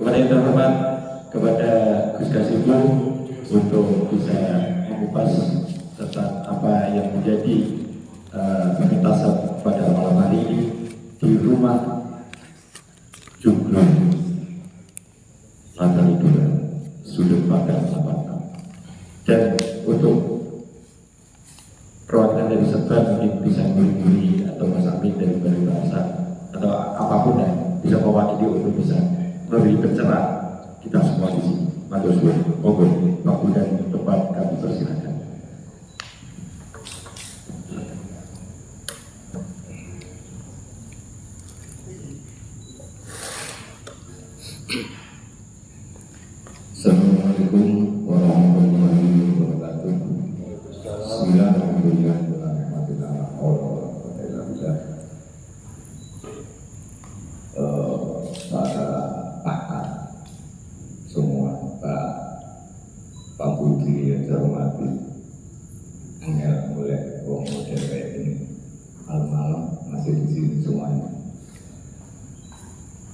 kepada yang terhormat, kepada Gus Kasibu untuk bisa mengupas tentang apa yang menjadi pementasan pada malam hari ini di rumah Jugrun Lantai 2 sudut pandang 86. Dan untuk perwakilan dari Sebar mungkin bisa guri-guri atau Mas Amin dari Balai Bahasa atau apapun ya, bisa mewakili untuk bisa memberi pencerahan kita semua di sini. Matur suwun, monggo waktu dan tempat kami persilakan. Assalamualaikum warahmatullahi wabarakatuh. Bismillahirrahmanirrahim. Para pakar semua, Pak Budi yang saya hormati, hanya mulai model kayak ini malam-malam masih di sini semuanya.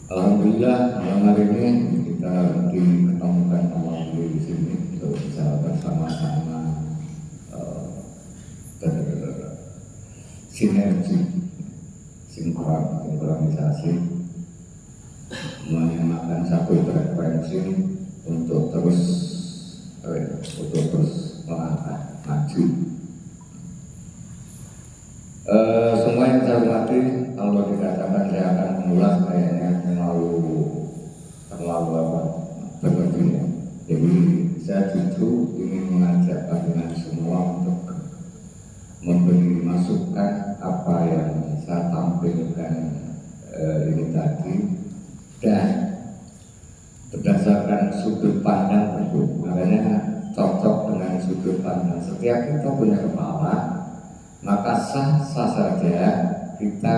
Alhamdulillah malam hari ini kita diketemukan kembali di sini untuk bisa bersama-sama sinergi, sinkronisasi, menyamakan satu frekuensi untuk terus melangkah maju. Semua yang saya hormati, kalau dikatakan saya akan mengulas kayaknya terlalu berlebihan. Jadi saya justru ingin mengajak kalian semua untuk memberi masukan apa yang saya tampilkan ini tadi, dan berdasarkan sudut pandang tersebut, makanya cocok dengan sudut pandang. Setiap kita punya kepala, maka sah-sah saja kita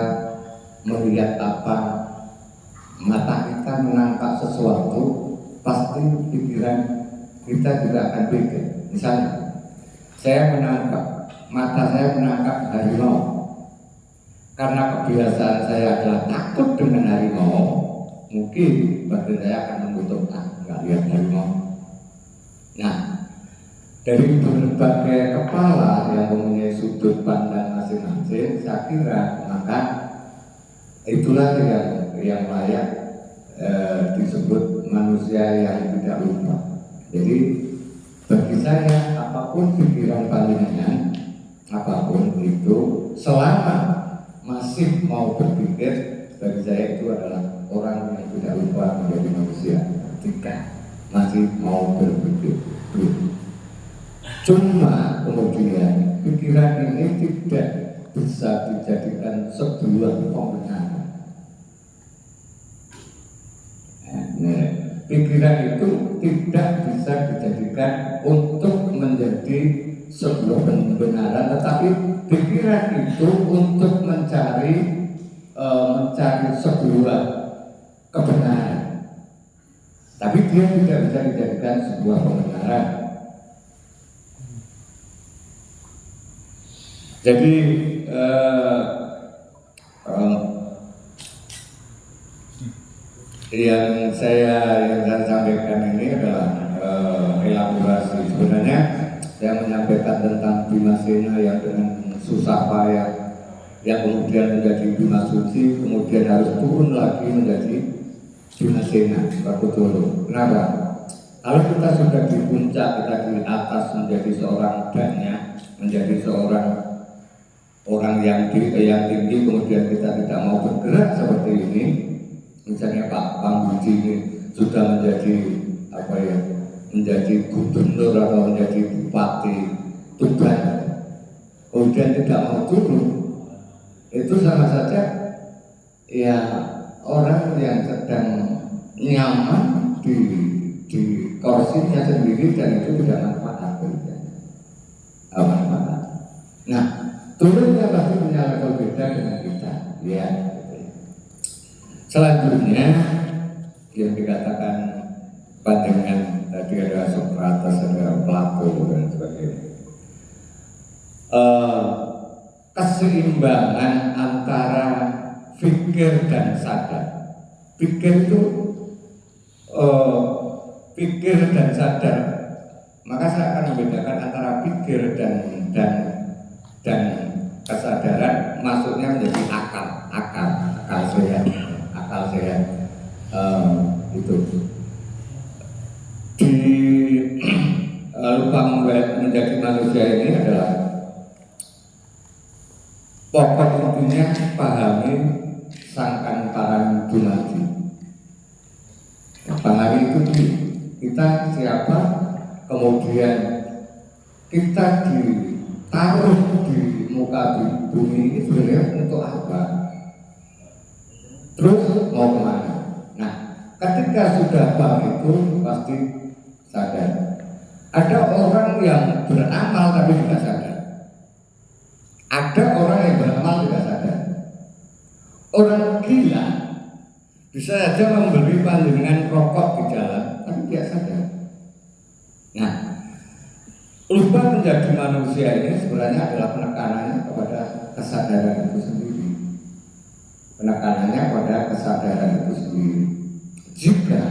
melihat apa, mata kita menangkap sesuatu, pasti pikiran kita juga akan beda. Misalnya, mata saya menangkap harimau, karena kebiasaan saya adalah takut dengan harimau, mungkin badan saya akan menutup, nggak lihat harimau. Nah, dari berbagai kepala yang mempunyai sudut pandang masing-masing, saya kira maka itulah yang layak disebut manusia yang tidak lupa. Jadi bagi saya, apapun pikiran panjenengan, apapun itu, selama masih mau berpikir, bagi saya itu adalah orang yang tidak lupa menjadi manusia ketika masih mau berpikir. Cuma kemudian pikiran ini tidak bisa dijadikan sebuah pembenaran. Nah, pikiran itu tidak bisa dijadikan untuk menjadi sebuah pembenaran, tetapi pikiran itu untuk mencari sebuah kebenaran. Tapi dia tidak bisa dijadikan sebuah pembenaran. Jadi yang saya sampaikan ini adalah elaborasi. Sebenarnya saya menyampaikan tentang Bima Sena yang dengan susah payah, yang kemudian menjadi Bima Suci, kemudian harus turun lagi menjadi Bima Sena. Kenapa? Kalau kita sudah di puncak, kita di atas menjadi seorang danya, menjadi seorang orang yang tinggi, kemudian kita tidak mau bergerak seperti ini. Misalnya Pak Budi ini sudah menjadi menjadi gubernur atau menjadi bupati Tuban, kemudian tidak mau turun, itu sama saja ya orang yang sedang nyaman di kursinya sendiri, dan itu tidak manfaat. Nah, turunnya pasti punya level beda dengan kita, ya. Selanjutnya yang dikatakan pandangan tadi ada Sokrates, ada Plato dan sebagainya. Keseimbangan antara fikir dan sadar. Pikir itu pikir dan sadar, maka saya akan membedakan antara pikir dan kesadaran, masuknya menjadi akal sehat itu di lupa menjadi manusia ini adalah pokok intinya pahami sangkan paran dumadi. Pahami itu kita siapa, kemudian kita ditaruh di muka bumi ini sebenarnya untuk apa, terus mau kemana. Nah, ketika sudah paham itu pasti sadar. Ada orang yang beramal tapi tidak sadar. Ada orang yang beramal tidak sadar. Orang gila bisa saja memberi pandangan rokok di jalan tapi tidak sadar. Nah, lupa menjadi manusia ini sebenarnya adalah penekanannya kepada kesadaran itu sendiri. Penekanannya pada kesadaran itu sendiri. Jika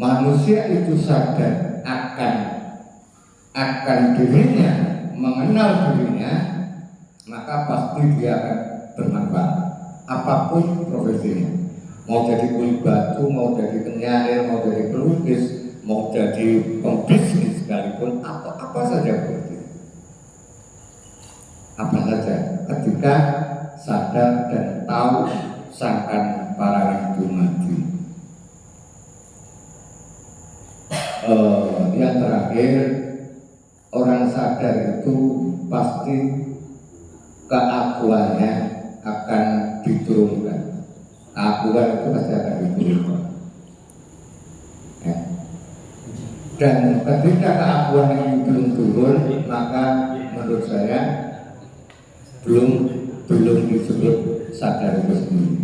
manusia itu sadar akan dirinya, mengenal dirinya, maka pasti dia akan bermanfaat. Apapun profesinya, mau jadi kuli batu, mau jadi penyair, mau jadi pelukis, mau jadi pembisnis sekalipun, atau apa saja profesi. Apa saja, ketika sadar dan tahu sangkan paran dumadi. Yang terakhir, orang sadar itu pasti keakuannya akan diturunkan. Keakuan itu pasti akan diturunkan. Ya. Dan ketika keakuan ini belum turun, maka menurut saya belum disebut sadar itu sendiri.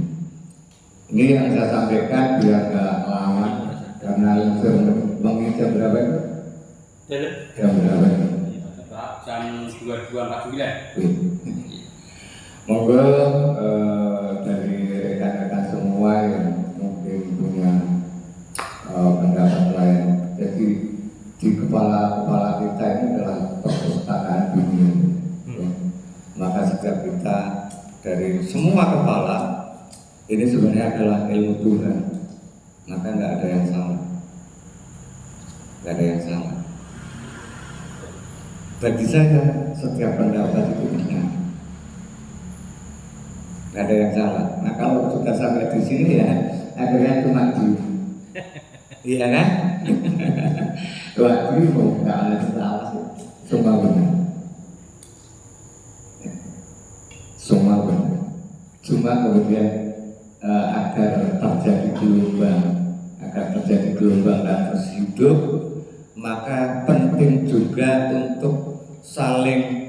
Ini yang saya sampaikan biar nggak lama, karena mengingat jam berapa itu? Jam berapa? Jam 22.49. Moga dari rekan-rekan semua yang mungkin punya pendapat lain. Jadi di kepala kita ini adalah perpustakaan dunia. Maka setiap kita dari semua kepala ini sebenarnya adalah ilmu Tuhan. Maka nggak ada yang salah. Nggak ada yang salah. Bagi saya setiap pendapat itu benar. Nggak ada yang salah. Nah kalau sudah sampai di sini ya akhirnya cuma di, iya kan? Wah, ini mau nggak ada salah sih. Semua benar. Semua benar. Cuma kemudian agar terjadi gelombang dan terus hidup, maka penting juga untuk saling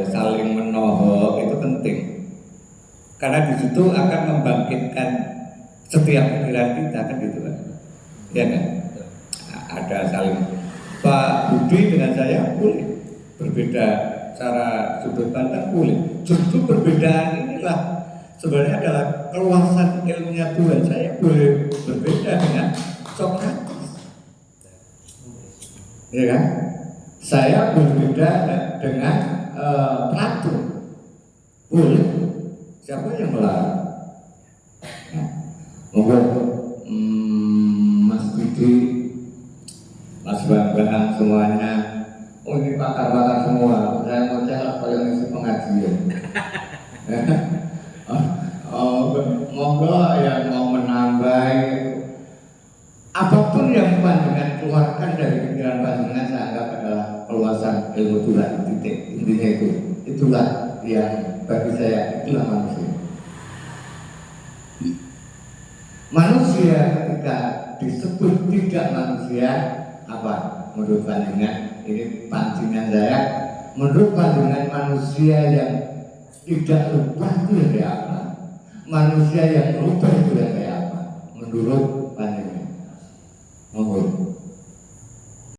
saling menohok, itu penting. Karena di situ akan membangkitkan setiap pikiran kita, kan gitu kan? Ya kan? Nah, ada saling. Pak Budi dengan saya boleh berbeda cara sudut pandang, boleh. Justru perbedaan inilah sebenarnya adalah keluasan ilmunya Tuhan. Saya boleh berbeda dengan Sokrates, ya kan? Saya berbeda dengan Plato, boleh. Siapa yang melarang? Nah, Mas Didi, Mas Bambang semuanya, oh ini pakar-pakar semua. Saya mau cek kalau ngisi pengajian. Monggo yang mau menambah apapun yang panjenengan keluarkan dari pikiran panjenengan, saya anggap adalah keluasan ilmu Tuhan. Titik intinya itulah yang bagi saya itulah manusia. Manusia ketika disebut tidak manusia, apa menurut panjenengan? Ini pancingan saya. Menurut panjenengan manusia yang tidak lupa itu yang kayak apa? Manusia yang lupa itu yang kayak apa? Menurut